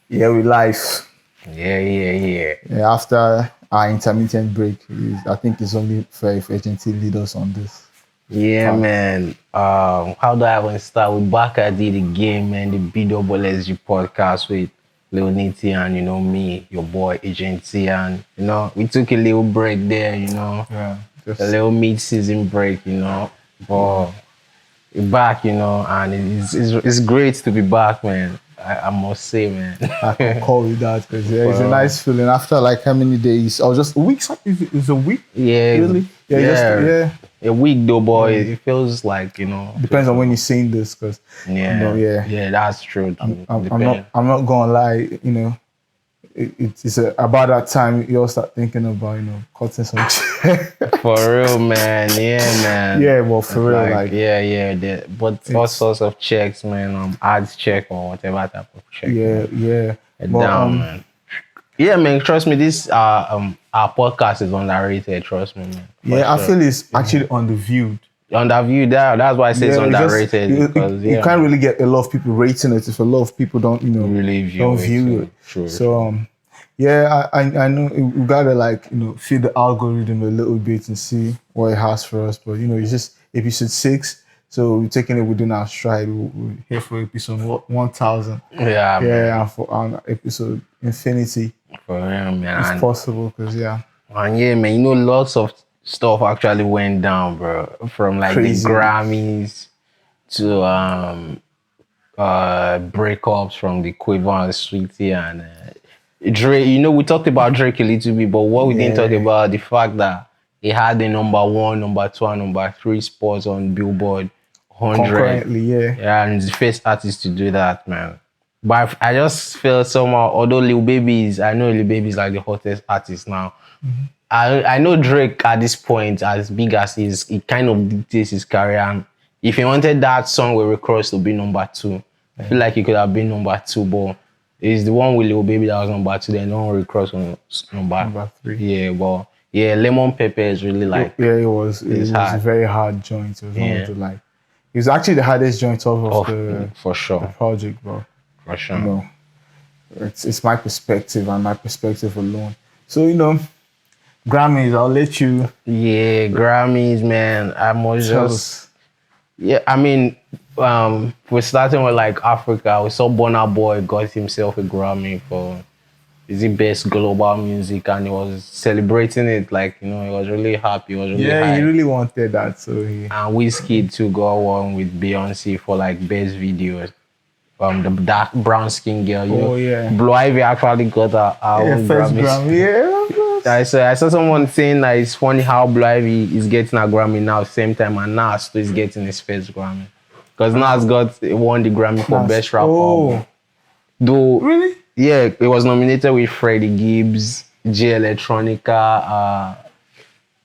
Yeah, with life. Yeah. After our intermittent break, I think it's only fair if agency lead us on this Yeah, path. man. How do I even start? We back at it again, man. The BSSG podcast with Leoniti and me, your boy Agency, and we took a little break there, Yeah, a just little mid-season break, but we're back, and it's great to be back, man. I must say, man. I can call it that because it's a For nice feeling after like how many days? Or just weeks? It's a week, yeah, really? Yeah, a week though, boy. It feels like Depends on when you're saying this, because yeah, that's true. I'm not gonna lie, it's about that time you all start thinking about cutting some check. For real, man. Yeah, man. Yeah, well, for real, like but all sorts of checks, man. Ads check or whatever type of check. yeah. But Down, man. Yeah, man. Trust me, this our podcast is underrated. Trust me, man. I feel it's actually underviewed. Underviewed. That's why I say it's underrated because you can't really get a lot of people rating it if a lot of people don't really view it. True. So I know we gotta feed the algorithm a little bit and see what it has for us. But it's just episode 6, so we're taking it within our stride. We're here for episode 1000. Yeah, and for episode infinity. For real, man. It's possible because And yeah, man, lots of stuff actually went down, bro. From like Crazy. the Grammys to breakups from the Quiver and Sweetie and Drake. We talked about Drake a little bit, but what we didn't talk about the fact that he had the number 1, number 2, and number 3 spots on Billboard 100. Concurrently, Yeah, and he's the first artist to do that, man. But I just feel somehow, although Lil Baby I know Lil Baby is like the hottest artist now. Mm-hmm. I know Drake at this point, as big as he is, it kind of dictates his career. And if he wanted that song with Rick Ross to be number 2, I feel like he could have been number 2, but it's the one with Lil Baby that was number 2, then the one with Rick Ross was number 3. Yeah, but yeah, Lemon Pepper is really like... Yeah, it was a very hard joint. It was one of the it was actually the hardest joint of the for sure. The project, bro. For sure. It's my perspective and my perspective alone. So, Grammys, I'll let you. Yeah, Grammys, man. I must just... Yeah, I mean, we're starting with like Africa. We saw Burna Boy got himself a Grammy for best global music, and he was celebrating it like, he was really happy. He was really high. He really wanted that. So And Wizkid too got one with Beyonce for like best videos. The dark brown skin girl. Blue Ivy actually got her own first Grammy. I saw someone saying that it's funny how Blue Ivy is getting a Grammy now same time and Nas is getting his first Grammy. Because Nas won the Grammy for Best Rap Album. Though, really? Yeah, it was nominated with Freddie Gibbs, J Electronica,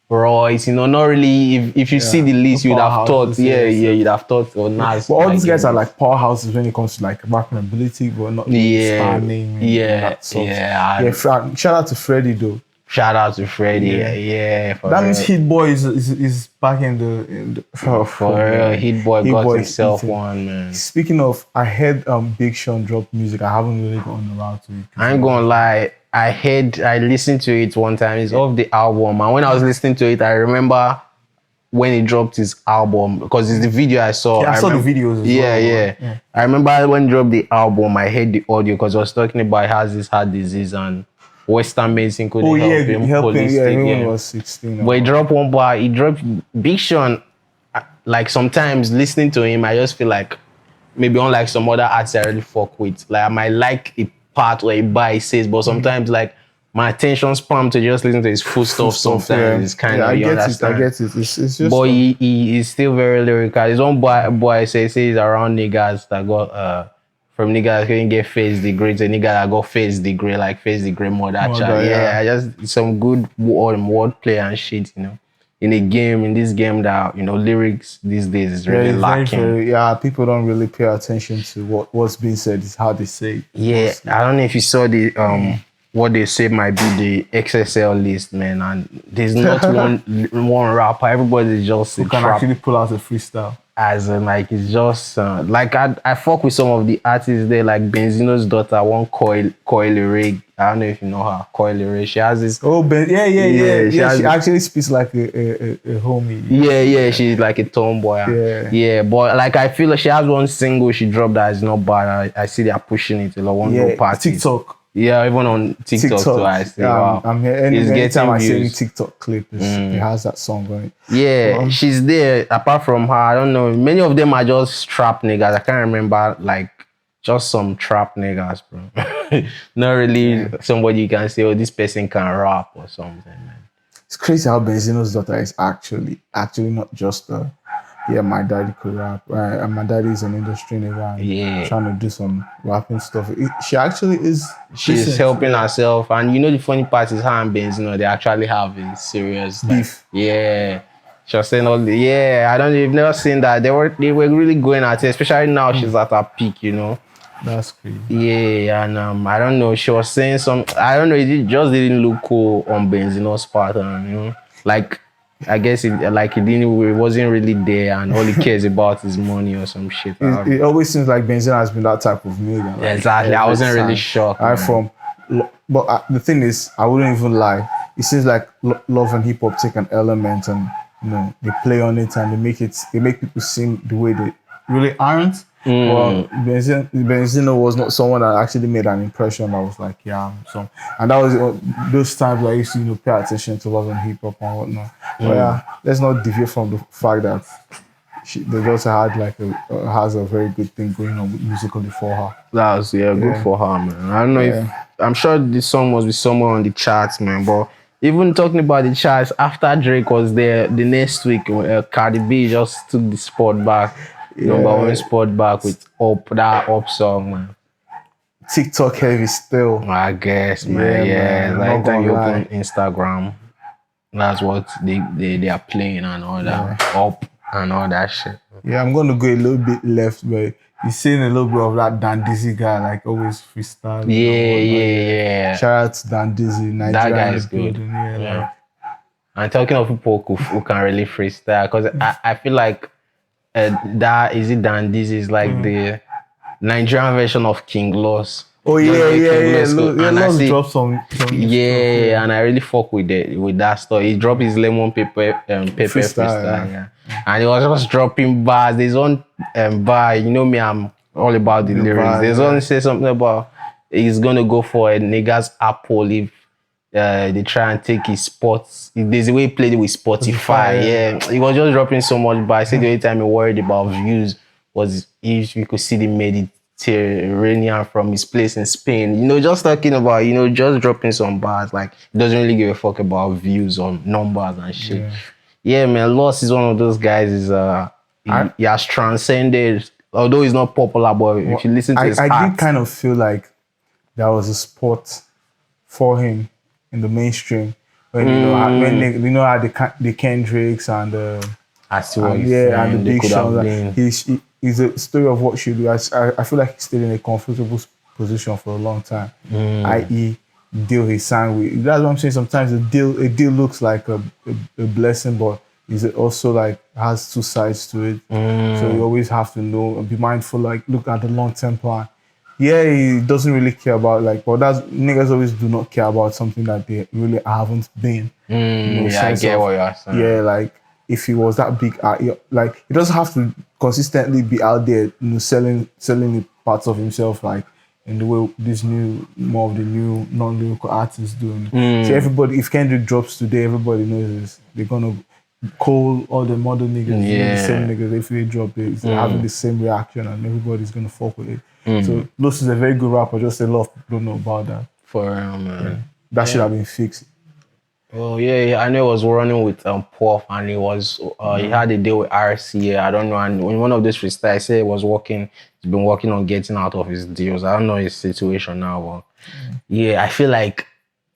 Royce. Not really. If you see the list, you'd have thought, you'd have thought, Nas. But all these guys are like powerhouses when it comes to like rapping ability, but not star name. Shout out to Freddie though. Shout out to Freddie. Yeah. That means Hit Boy is back in the for real. Hit Boy got himself one, man. Speaking of, I heard Big Sean drop music. I haven't really gotten around to it. I ain't gonna lie. I listened to it one time. It's off the album, and when I was listening to it, I remember when he dropped his album because it's the video I saw. Yeah, I saw the videos as well. Yeah. I remember when he dropped the album, I heard the audio because I was talking about he has this heart disease and Western medicine could help him. When he was 16. But he dropped one bar. He dropped Big Sean. Like sometimes listening to him, I just feel like maybe unlike some other artists I really fuck with. Like I might like a part where he says, but sometimes like my attention span to just listen to his full stuff sometimes is kind of I get it. It's just. But he is still very lyrical. His own boy says he's around niggas that got from niggas that couldn't get first degree to niggas that got first degree, like first degree murder. I just some good wordplay and shit, in this game that lyrics these days is really lacking. People don't really pay attention to what's being said. It's how they say it. Yeah, I don't know if you saw the what they say might be the XSL list, man, and there's not one rapper. Everybody just who can actually pull out a freestyle. as in, like it's just like I fuck with some of the artists there, like Benzino's daughter, one Coil Rig. I don't know if you know her, Coil Rig. She has this. Oh, Ben, Yeah, she yeah. has. She actually speaks like a homie. Yeah, she's like a tomboy. Yeah. Yeah, but like I feel like she has one single she dropped that is not bad. I see they are pushing it a lot. One no Yeah, party. TikTok. Yeah, even on TikTok too. I see. Wow, I'm here. it's Anytime getting I see any views. TikTok clip, it has that song on it. Yeah, Um, she's there. Apart from her, I don't know. Many of them are just trap niggas. I can't remember like just some trap niggas, bro. Not really somebody you can say, oh, this person can rap or something, man. It's crazy how Benzino's daughter is actually not just my daddy could rap. And my daddy is an industry nigga and Yeah. trying to do some rapping stuff. She actually is. She's decent. helping herself, and you know the funny part is her and Benzino, they actually have a serious like, Beef. yeah. She was saying all the I don't know, you've never seen that. They were really going at it, especially now she's at her peak, you know. That's crazy. Yeah, and I don't know. She was saying some. I don't know. It just didn't look cool on Benzino's part, and you know, like I guess it wasn't really there, and all he cares about is money or some shit. It always seems like Benzino has been that type of nigga. Yeah, exactly. I wasn't really shocked. But the thing is, I wouldn't even lie. It seems like love and hip hop take an element and they play on it and they make people seem the way they really aren't. Well, Benzino was not someone that actually made an impression. I was like, and that was those times where I used to pay attention to love and hip hop and whatnot. But let's not deviate from the fact that they also had has a very good thing going on musically for her. That was good for her, man. I don't know if I'm sure this song must be somewhere on the charts, man. But even talking about the charts, after Drake was there, the next week, Cardi B just took the spot back, number one spot back with that Up song, man. TikTok heavy still. I guess, man. Yeah, like anytime you open Instagram, that's what they are playing and all that. Up and all that shit. Yeah, I'm going to go a little bit left, but you're seeing a little bit of that Dan Dizzy guy, like always freestyle. Yeah. Shout out to Dan Dizzy. Nigeria that guy is good. And talking of people who can really freestyle, because I feel like that is it Dan Dizzy is like the Nigerian version of King Loss. Oh yeah. And I see, drop some and I really fuck with that stuff. He dropped his lemon pepper freestyle, and he was just dropping bars. There's one bar, you know me, I'm all about the lyrics. Bar, There's one say something about he's gonna go for a nigga's apple if they try and take his spots. There's a way he played it with Spotify. He was just dropping so much, but I said the only time he worried about views was if you could see the Mediterranean from his place in Spain. Just talking about, just dropping some bars. Like, he doesn't really give a fuck about views or numbers and shit. Yeah, man, Loss is one of those guys. He has transcended, although he's not popular, but if you listen to his I did kind of feel like there was a spot for him in the mainstream when how the Kendricks and the Big Sean. He's a story of what should do. I feel like he stayed in a comfortable position for a long time. I.e., deal he sang with. That's what I'm saying. Sometimes a deal looks like a blessing, but is it also like has two sides to it. So you always have to know and be mindful. Like, look at the long-term plan. Yeah, he doesn't really care about but that's niggas always do not care about something that they really haven't been. I get what you're saying. Yeah, like if he was that big, like he doesn't have to consistently be out there, selling the parts of himself, like in the way more of the new non-lyrical artists doing. So everybody, if Kendrick drops today, everybody knows this. They're gonna call all the modern niggas, the same niggas. If they drop it, they're having the same reaction, and everybody's gonna fuck with it. So Los is a very good rapper. Just a lot of people don't know about that. For real, man. That should have been fixed. Oh yeah, I know he was running with Puff, and he was he had a deal with RCA. I don't know, and in one of those freestyles, I said he's been working on getting out of his deals. I don't know his situation now, but I feel like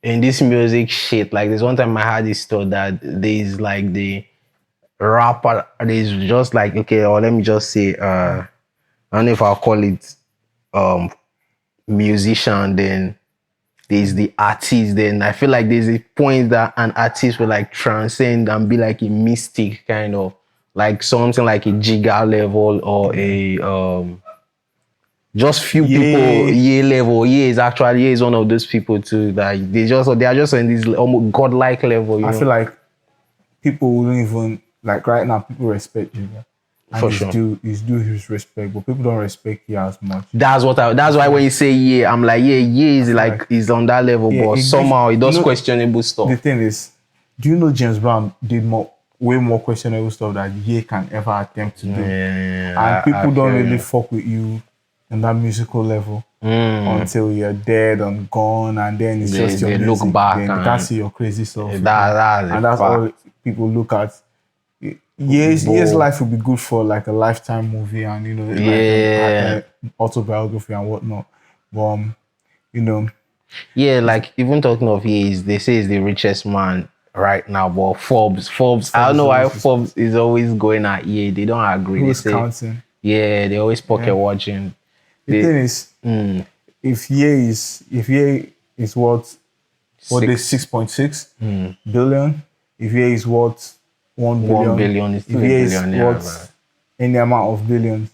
in this music shit, like there's one time I had this thought that there's like the rapper, there's just like, okay, or let me just say, I don't know if I'll call it musician, then there's the artist. Then I feel like there's a point that an artist will like transcend and be like a mystic kind of, like something like a Giga level or a just few people. Yeah, Yeah, level. Yeah, is actually is one of those people too that they are just on this almost godlike level, you I feel know. like people wouldn't even like right now. People respect Jigga, and For sure. he's due his respect, but people don't respect you as much. That's I why feel when like you say yeah, I'm like, yeah I is feel like like is on that level, yeah, but it gives somehow it you does know questionable the stuff. thing is, do you know James Brown did way more questionable stuff that Ye can ever attempt to do, and Yeah, I people don't feel really you. fuck with you on that musical level Mm. until you're dead and gone, and then it's just your They look music. back Then they can't and see your crazy self again, that's a and that's all fact. people look at. Years But life would be good for like a lifetime movie and like yeah, a autobiography and whatnot. But you know, yeah, it's, like even talking of years, they say he's the richest man right now. But Forbes, I don't Forbes know why always Forbes is always going at yeah. They don't agree. They who's say counting. yeah, they always pocket Yeah. watching. The They thing is, mm, if Ye is what they six 6.6 billion, if Ye is worth 1 billion, 1 billion is if still a Ye is billionaire, man. worth any amount of billions,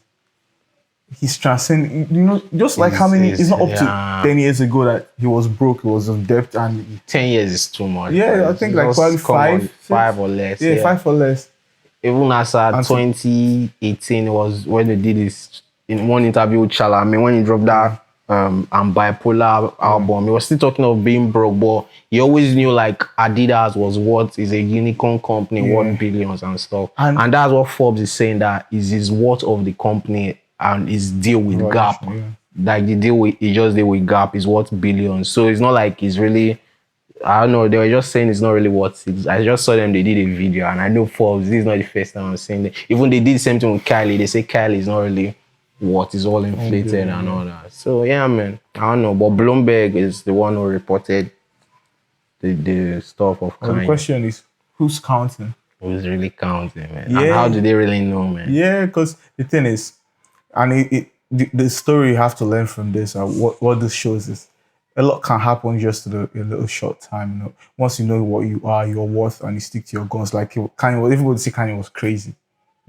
he's transcending. Just like how many? It's Is not up to yeah. 10 years ago that he was broke, he was in debt, and 10 years is too much, yeah, but I it's think like probably just come five, on, five six, or less, yeah, yeah. 5 or less. Even as at And so 2018 was when they did this in one interview with Chala. I mean, when he dropped yeah, that and bipolar yeah, album, he was still talking of being broke, but he always knew like Adidas was what is a unicorn company worth yeah, billions and stuff. and And that's what Forbes is saying that is his worth of the company and his deal with valuation, Gap. yeah. Like the deal with he just did with Gap is worth billions. So it's not like he's really I don't know. They were just saying it's not really what it is. I just saw them. They did a video, and I know Forbes. This is not the first time I'm saying that. Even they did the same thing with Kylie. They say Kylie is not really what is all One inflated billion, and yeah. all that. So yeah, man. I don't know, but Bloomberg is the one who reported the stuff of Well, the Kanye. question is, who's counting? Who's really counting, man? And how Yeah, do they really know, man? yeah, because the thing is, and the story you have to learn from this, and what this shows is, a lot can happen just in a little short time. Once you know what you are, your worth, and you stick to your guns. Like Kanye, everybody say Kanye was crazy.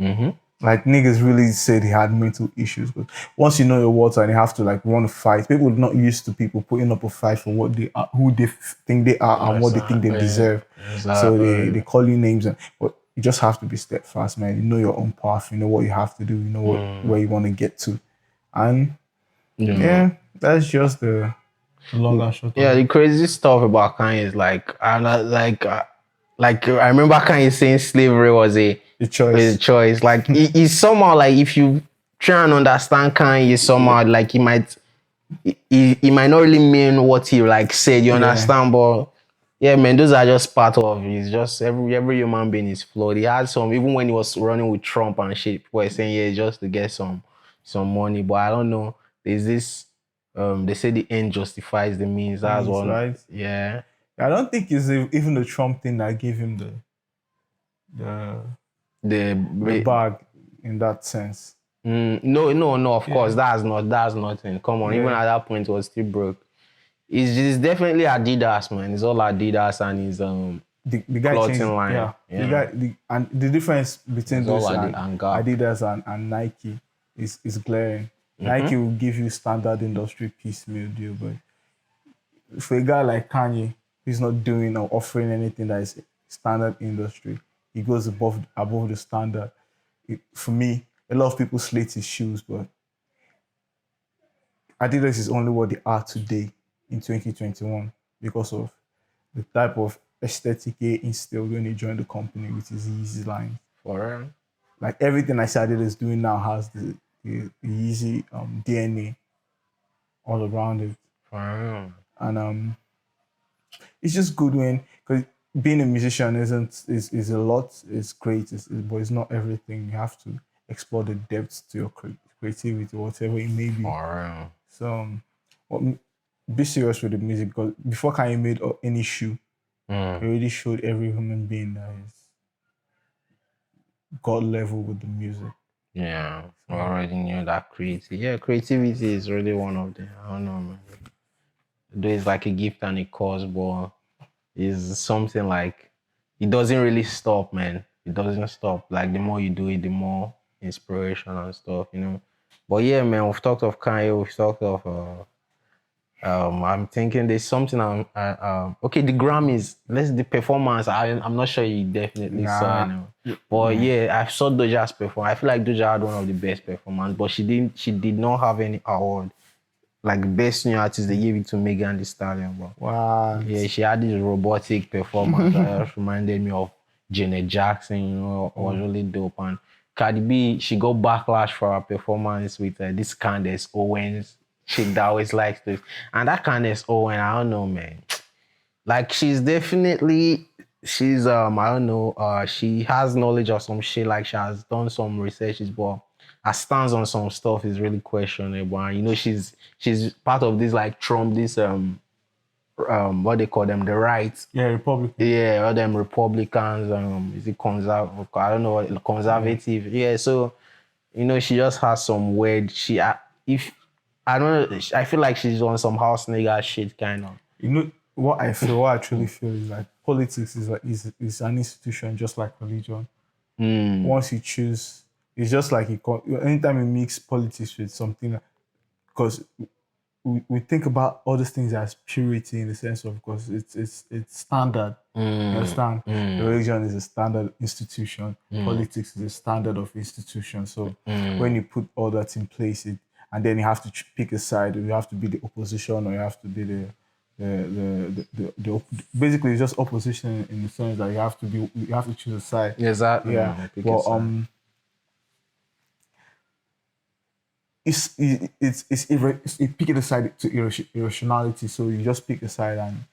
Mm-hmm. Like niggas really said he had mental issues, but once you know your worth and you have to like run a fight, people are not used to people putting up a fight for what they are, who they think they are, and what they think they deserve. So they call you names, but you just have to be steadfast, man. You know your own path. You know what you have to do. You know where you want to get to, and You know. yeah, that's just the long and short of Yeah, it. the crazy stuff about Kanye is like I remember Kanye saying slavery was The a choice. choice. Like he's somehow like if you try and understand Kanye somehow like he might not really mean what he like said. You Yeah, understand, but yeah, man, those are just part of it. It's just every human being is flawed. He had some even when he was running with Trump and shit. People were saying yeah, just to get some money, but I don't know. There's this they say the end justifies the means. That's means one. right. Yeah. I don't think it's even the Trump thing that gave him the the The bag in that sense. no. Of course, Yeah, that's nothing. Come on, even yeah. at that point, it was still broke. It's definitely Adidas, man. It's all Adidas and his The guy changed. clothing line. Yeah, Yeah, and the difference between it's all those Adidas and and Gap. Adidas and Nike is glaring. Mm-hmm. Nike will give you standard industry piecemeal deal, but for a guy like Kanye, he's not doing or offering anything that is standard industry. He goes above the standard. For me, a lot of people slate his shoes, but Adidas is only what they are today in 2021 because of the type of aesthetic he instilled when he joined the company with his Yeezy line. For real. Like everything I said Adidas is doing now has the Yeezy DNA all around it. For real. And it's just good when because being a musician is a lot, it's great, but it's not everything. You have to explore the depths to your creativity, whatever it may be. For real. So what, be serious with the music because before Kanye made any shoe, he Mm. already showed every human being that is God level with the music. Yeah, I So already knew that creativity. Yeah, creativity is really one of the. I don't know, man. Though it's like a gift and a cause, but it's something like it doesn't really stop, man. it doesn't stop. Like the more you do it, the more inspiration and stuff, you know. But yeah, man, we've talked of Kanye, we've talked of I'm thinking there's something okay, the Grammys, let's the performance. I'm not sure you definitely saw it Nah. now. But yeah, I saw Doja's perform. I feel like Doja had one of the best performance, but she did not have any award. Like best new artist, they gave it to Megan Thee Stallion, bro. What? Yeah, she had this robotic performance that just reminded me of Janet Jackson, you know, was really dope. And Cardi B, she got backlash for her performance with this Candace Owens chick that always likes to. And that Candace Owen, I don't know, man. Like she's I don't know, she has knowledge of some shit, like she has done some researches, but her stance on some stuff is really questionable. And you know, she's part of this like Trump, this what they call them, the right. Yeah, Republican. Yeah, all them Republicans, is it conservative? I don't know, what conservative. Yeah, so you know, she just has some weird. If I don't know, I feel like she's on some house nigga shit kind of. You know what I feel, what I truly feel is like politics is like is an institution just like religion. Once you choose, it's just like anytime you mix politics with something, because we think about all these things as purity in the sense of, because it's standard. You understand? The religion is a standard institution. Politics is a standard of institution. So when you put all that in place, and then you have to pick a side. You have to be the opposition, or you have to be basically it's just opposition in the sense that you have to choose a side. Exactly. Yeah, but you pick a side to irrationality. So you just pick a side, and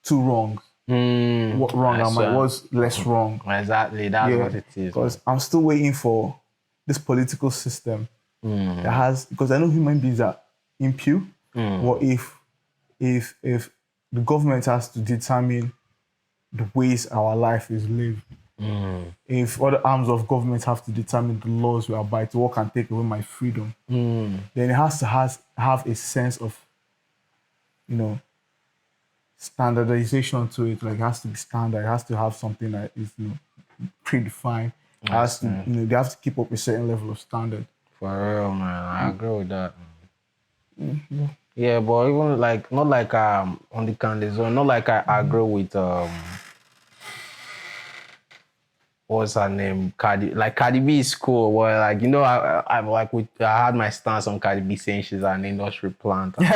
two wrongs. What wrong am I? What's less wrong? Exactly, that's what it is. Because I'm still waiting for this political system that has, because I know human beings are impure. What if the government has to determine the ways our life is lived? If other arms of government have to determine the laws we abide to, what can take away my freedom, then it has to have a sense of, you know, standardization to it. Like it has to be standard. It has to have something that is, you know, predefined. It has to, you know, they have to keep up a certain level of standard. For real, man. I agree with that. Yeah, but even like not like on the Candace zone, not like I agree with what's her name? Cardi B is cool. Well, like, you know, I had my stance on Cardi B saying she's an industry plant. And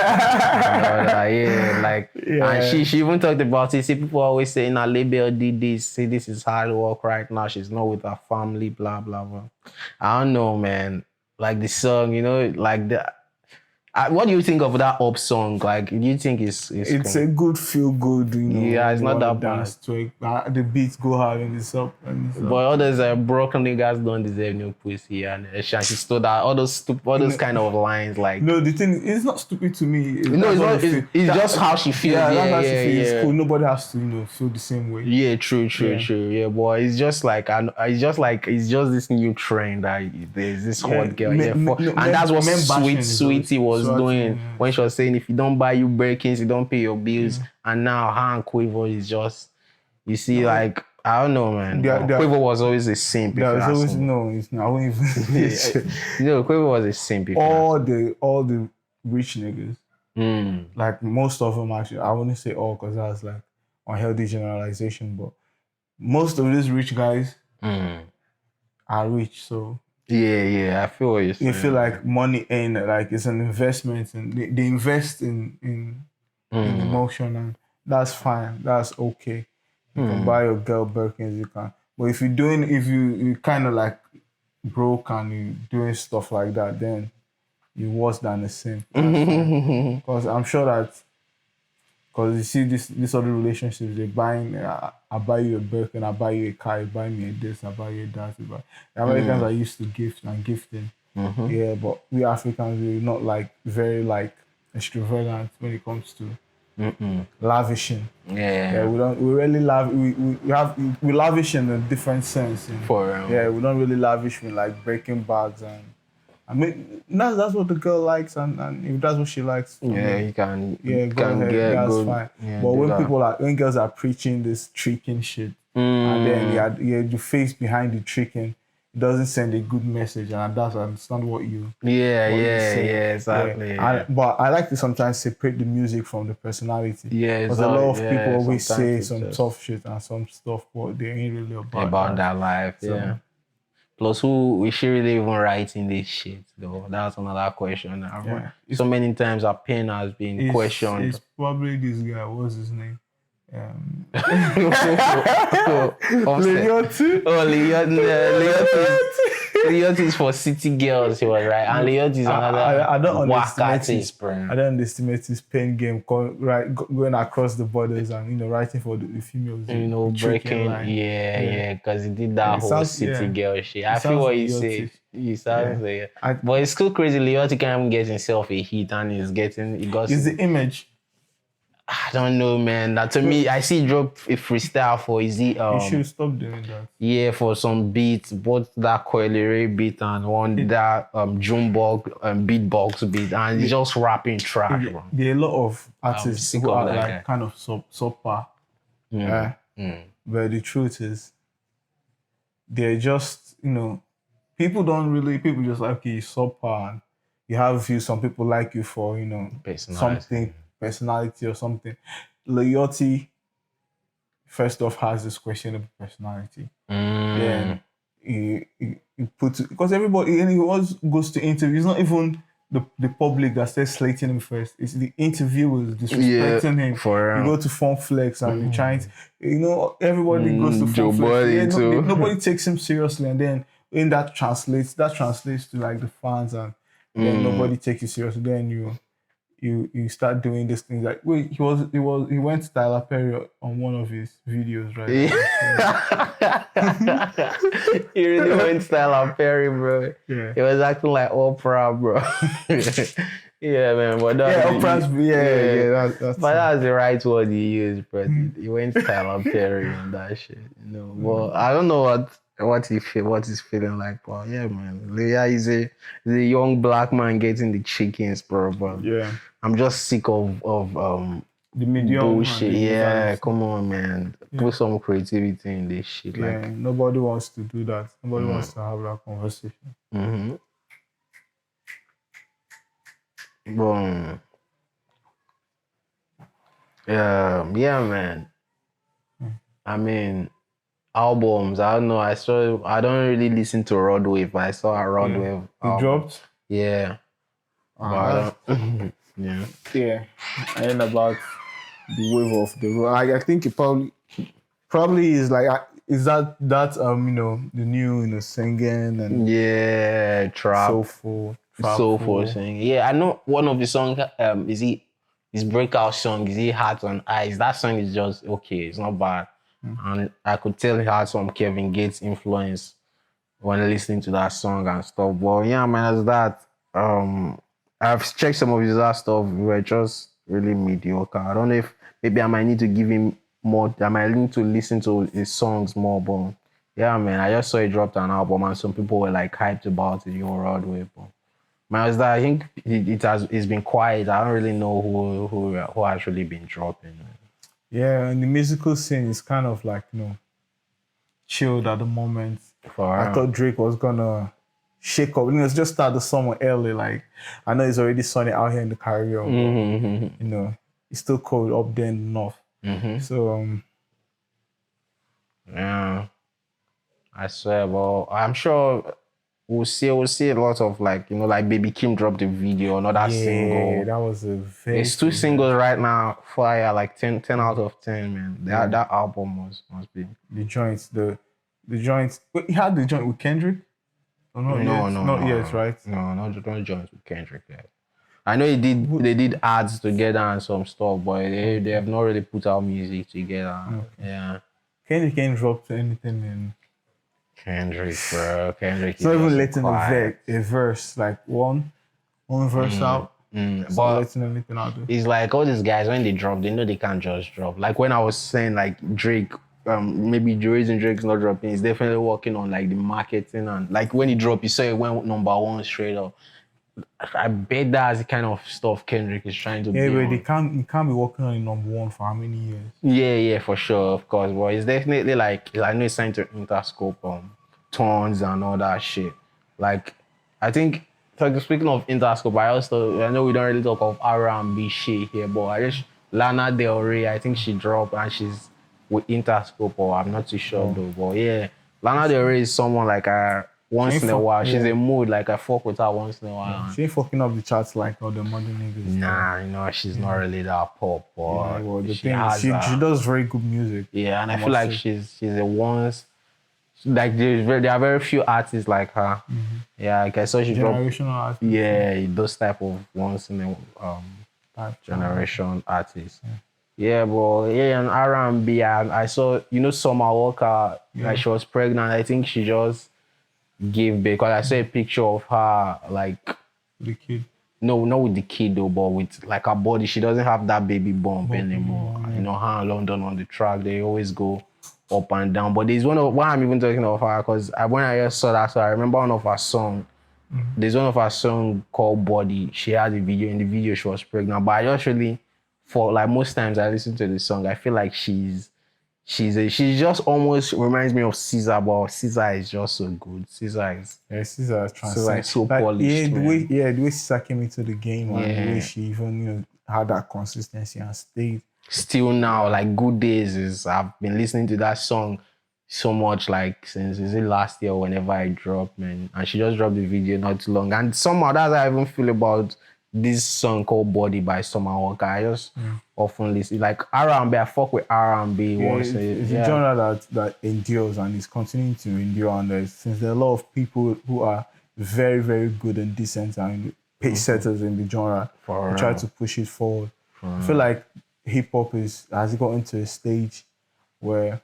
she even talked about it. See, people always saying her label did this, say this is hard work right now. She's not with her family, blah blah blah. I don't know, man. Like the song, you know, like what do you think of that up song? Like, do you think it's a good feel good, you know? Yeah, it's not that bad. The beats go hard and it's up. But others broken niggas don't deserve no pussy, and she stole that all those kind of lines. Like, no, the thing, it's not stupid to me. It's just how she feels. Yeah, that's how she feels. It's cool. Nobody has to, you know, feel the same way. Yeah, true. Yeah, boy, it's just this new trend that there's this hot girl and that's what Sweetie was doing when she was saying, if you don't buy you Birkins, you don't pay your bills. And now her and Quavo is just, you see, like, I don't know, man. Quavo was always a simp. There was always it's not. I won't even. You know, Quavo was a simp. All the rich niggas, like most of them actually. I wouldn't say all, because that's like unhealthy generalization, but most of these rich guys are rich. So yeah, I feel what you're saying. You feel like money ain't like it's an investment, and they invest in emotion, and that's fine. That's okay. You can buy your girl Birkins, you can. But if you kind of like broke and you doing stuff like that, then you're worse than a sin. Because I'm sure that, because you see this other relationships, they're buying, I buy you a Birkin, I buy you a car, you buy me a this, I buy you a that. The Americans are used to gift and gifting. Yeah, but we Africans, we're not like very like extravagant when it comes to lavishing. Yeah, we really we lavish in a different sense. For real. Yeah, we don't really lavish with like breaking bags and I mean, that's what the girl likes, and if that's what she likes, I Yeah, mean, you can yeah, go ahead, get that's good. fine. Yeah, But do when that. when girls are preaching this tricking shit, and then Mm, the face behind the tricking, it doesn't send a good message, and that's I understand yeah, what you yeah, say. yeah, Yeah, exactly. Yeah, but I like to sometimes separate the music from the personality, yeah, because a so lot of people yeah. always Sometimes say it's some just tough shit and some stuff, but they ain't really about about that. that life. So Yeah. Plus, who is she really even writing this shit though? That's another question. yeah, So many times our pen has been it's questioned. probably this guy. What's his name? Um, Offset. Leotu. Oh, Leot is for city girls, he was right. And Leot is another I don't whack underestimate his artist, bro. I don't underestimate his pen game, going across the borders and writing for the females, You know, the tricking breaking, line. yeah, Yeah, yeah, because he did yeah, that it whole sounds city girl shit. it I feel sounds what you say. idiotic. He Yeah, sounds like, but it's still crazy. Leotti can't even get himself a hit, and he got. it's the image. I don't know, man. That to me, I see he drop a freestyle for is he You should stop doing that. yeah, for some beats, both that Coileray beat and one that Junebug beatbox beat, and he's just rapping trash, bro. There are a lot of I'm artists sick who of are that like guy. kind of subpar. But the truth is, they're just, people just like, okay, you're subpar, and you have a few, some people like you for, Personality. something, personality or something. Loyalty, first off, has this questionable personality. Then he puts, because everybody, and he always goes to interviews, it's not even the public that starts slating him first, it's the interviewers Yeah, disrespecting him. for You go to Fun Flex and you're trying to, everybody goes to Joe Fun Flex. Yeah, Buddy too. nobody takes him seriously, and then in that translates to like the fans, and then nobody takes you seriously. Then you start doing these things like, wait, he went to Tyler Perry on one of his videos, right? He really went style on Perry, bro. Yeah. He was acting like Oprah, bro. Yeah, man. But that, Yeah, Oprah's, that's but that's the right word he used, bro. He went style on Perry and that shit, you know. But I don't know what he's feeling like, but yeah, man. Leah is a young black man getting the chickens, bro. But yeah. I'm just sick of The medium bullshit. and the Yeah, username. come on, man. Put some creativity in this shit. Yeah, Like, nobody wants to do that. Nobody wants to have that conversation. boom. Yeah, man. I mean, albums. I don't know. I don't really listen to Rodwave, but I saw a Rodwave It album. dropped. Yeah, but I don't. Yeah. Yeah, I heard about the wave of the road. I think it probably is like, is that the new singing and Yeah, trap. soulful, Soulful singing. Yeah, I know one of the songs. His breakout song? Is he Heart on Ice? That song is just okay. It's not bad, and I could tell he had some Kevin Gates influence when listening to that song and stuff. But yeah, man, as that. I've checked some of his other stuff. We were just really mediocre. I don't know if maybe I might need to give him more. I might need to listen to his songs more. But yeah, man, I just saw he dropped an album and some people were like hyped about it. You know, Rodway. But man, is that I think it's been quiet. I don't really know who actually been dropping. Yeah, and the musical scene is kind of like chilled at the moment. I thought Drake was gonna shake up. Let's just start the summer early. Like, I know it's already sunny out here in the Caribbean, but it's still cold up there in the north. So yeah, I swear, but I'm sure we'll see a lot of like Baby Kim dropped a video, another single. that was a very. It's two singles right now. Fire like 10 out of 10, man. That album must be the joints. The joints. Wait, he had the joint with Kendrick. Oh, not yet, right? No, not joints with Kendrick yet. I know they did ads together and some stuff, but they have not really put out music together. Okay. Yeah. Kendrick ain't dropped anything in. Kendrick, bro. Kendrick. It's not even letting a verse, like one verse out. It's not letting anything out there. It's like all these guys when they drop, they know they can't just drop. Like when I was saying like Drake maybe Joey's and Drake's not dropping, he's definitely working on like the marketing and like when he dropped, you saw it went number one straight up. I bet that's the kind of stuff Kendrick is trying to Yeah, be but they on. can't you can't be working on a number one for how many years? Yeah, yeah, for sure, of course. But it's definitely like I know it's signed to Interscope, tons and all that shit. Like, I think speaking of Interscope, I know we don't really talk of R&B shit here, but I just Lana Del Rey, I think she dropped and she's with Interscope, or I'm not too sure Oh, though. But yeah, Lana Del Rey is someone like she ain't once in a fuck, while. She's yeah, a mood like I fuck with her once in a yeah. while. She ain't fucking up the charts like all the modern niggas. So Nah, she's not really that pop, yeah, but well the she thing is has she does very good music, yeah, and I I feel must like say. she's a once like there are very few artists like her. Yeah, like I saw she dropped Generational artist, yeah those type of once in a type artist. generation artists. Yeah, but yeah, and R&B, I saw Summer Walker like Yeah, she was pregnant. I think she just gave birth because I saw a picture of her like the kid. no, not with the kid though, but with like her body. She doesn't have that baby bump Bump anymore. anymore, You yeah. know, her and London on the track, they always go up and down. But there's one of why I'm even talking of her because when I just saw that, so I remember one of her song. There's one of her song called Body. She had a video. In the video, she was pregnant. But I just really, for like most times I listen to the song, I feel like she just almost reminds me of Caesar, but Caesar is just so good. Yeah, Caesar Caesar transcend is so like polished, man. yeah the way Caesar came into the game and the way Yeah. she even had that consistency and stayed. Still now, Yeah, like Good Days is I've been listening to that song so much like since is it last year whenever I dropped, man. And she just dropped the video not too long. And somehow that's how I even feel about this song called Body by Summer Walker. I just often listen like R&B. I fuck with R&B yeah, once it's a yeah. genre that endures and is continuing to endure. And since there are a lot of people who are very very good and decent and pace setters in the genre, For they try real. to push it forward. I feel like hip hop is has gotten to a stage where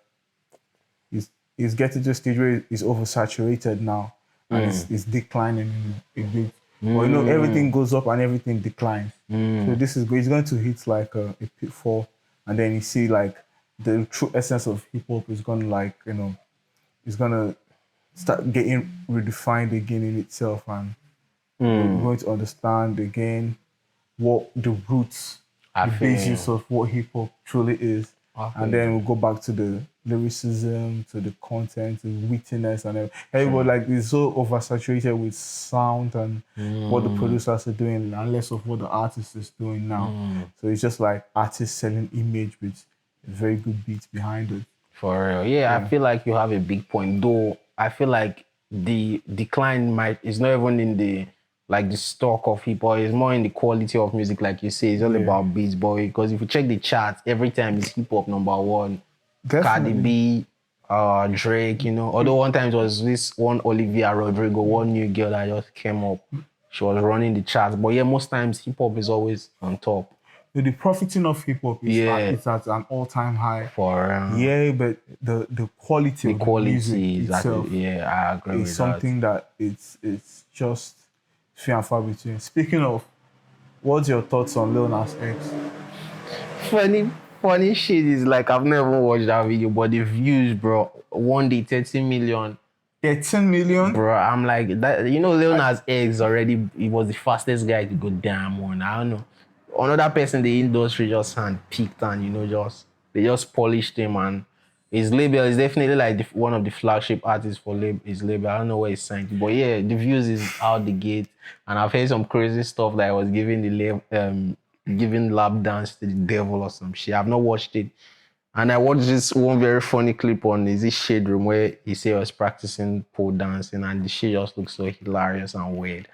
it's getting to a stage where it's oversaturated now and it's declining a bit. But everything goes up and everything declines. So this is it's going to hit like a pitfall, and then you see like the true essence of hip hop is gonna like it's gonna start getting redefined again in itself, and we're going to understand again what the roots, I the basis feel of what hip hop truly is. I And feel then we'll go back to the lyricism, to the content, to the wittiness, and everybody true. like is so oversaturated with sound and what the producers are doing, and less of what the artist is doing now. So it's just like artists selling image with very good beats behind it. For real. Yeah, I Yeah. feel like you have a big point. Though I feel like the decline might is not even in the like the stock of hip hop, it's more in the quality of music, like you say. It's all Yeah. about beats, boy. Because if you check the charts, every time it's hip hop number one. Cardi Definitely. B, Drake, Although one time it was this one Olivia Rodrigo, one new girl that just came up. She was running the charts. But yeah, most times hip hop is always on top. The profiting of hip hop is Yeah, it's at an all-time high. for Yeah, but the quality the of the music quality is that itself yeah, I agree is with that. something that it's just few and far between. Speaking of, what's your thoughts on Lil Nas X? Funny, funny shit is like I've never watched that video, but the views, bro, one day 30 million. 13 million? Bro, I'm like that. Lil I, Nas X already. He was the fastest guy to go diamond. I don't know. Another person in the industry just handpicked and just they just polished him and his label is definitely like one of the flagship artists for his label. I don't know where he's signed to, but yeah, the views is out the gate. And I've heard some crazy stuff that I was giving lap dance to the devil or some shit. I've not watched it. And I watched this one very funny clip on is this shade room where he said he was practicing pole dancing and the shit just looks so hilarious and weird.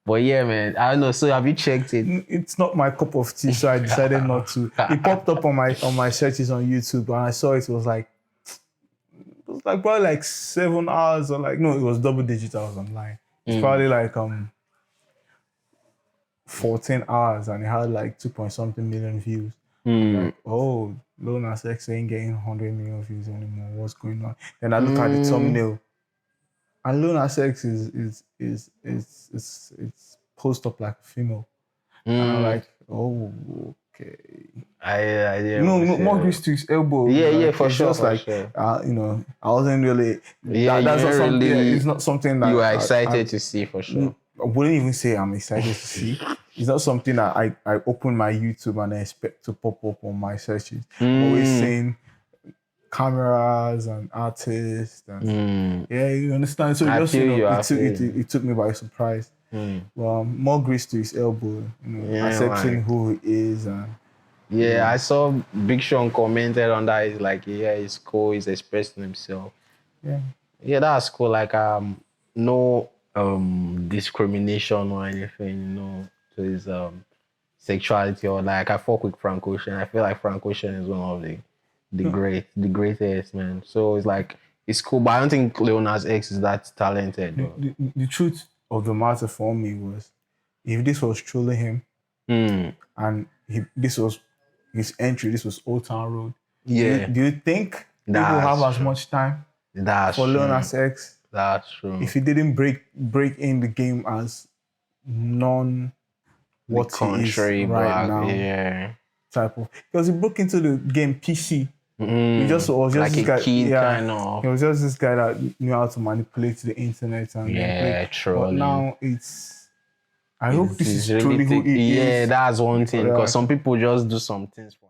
But yeah, man, I don't know. So have you checked it? it's not my cup of tea, so I decided not to. It popped up on my searches on YouTube, and I saw it. It was like probably like 7 hours or like no, it was double digit hours online. It's probably like 14 hours, and it had like 2 point something million views. Like, oh, Lil Nas X ain't getting 100 million views anymore. What's going on? Then I look at the thumbnail, and Lil Nas X is posed up like a female, and I'm like, oh, okay. I didn't No, want to no, say more that. grease to his elbow. Yeah, yeah, Like for it's sure, just for like sure. I wasn't really Yeah, you that's not weren't something. Yeah, really. it's not something You were that excited to see for sure. I wouldn't even say I'm excited to see. It's not something that I open my YouTube and I expect to pop up on my searches. I'm always Mm, seeing cameras and artists and mm. yeah, you understand. So I just feel you. I feel you. it took me by surprise. Mm. Well, more grace to his elbow, Yeah, accepting like. who he is and Yeah, I saw Big Sean commented on that. He's like, yeah, it's cool. He's expressing himself. yeah. Yeah, that's cool. Like, no discrimination or anything, to his sexuality or like I fuck with Frank Ocean. I feel like Frank Ocean is one of the greatest, man. So it's like it's cool, but I don't think Lil Nas X is that talented though. The truth of the matter for me was if this was truly him Mm, and this was his entry, this was Old Town Road, yeah, do you think people have that's as true. much time That's for Lil true. Nas X That's if true. he didn't break in the game as non The what he is country right black, now yeah. type of because he broke into the game PC. He just Mm, was just like this a guy, kid yeah. kind of. He was just this guy that knew how to manipulate the internet and then play. Yeah, But trolling. now it's I hope It this is is really truly who take. he Yeah, is. that's one thing. Because Yeah. some people just do some things for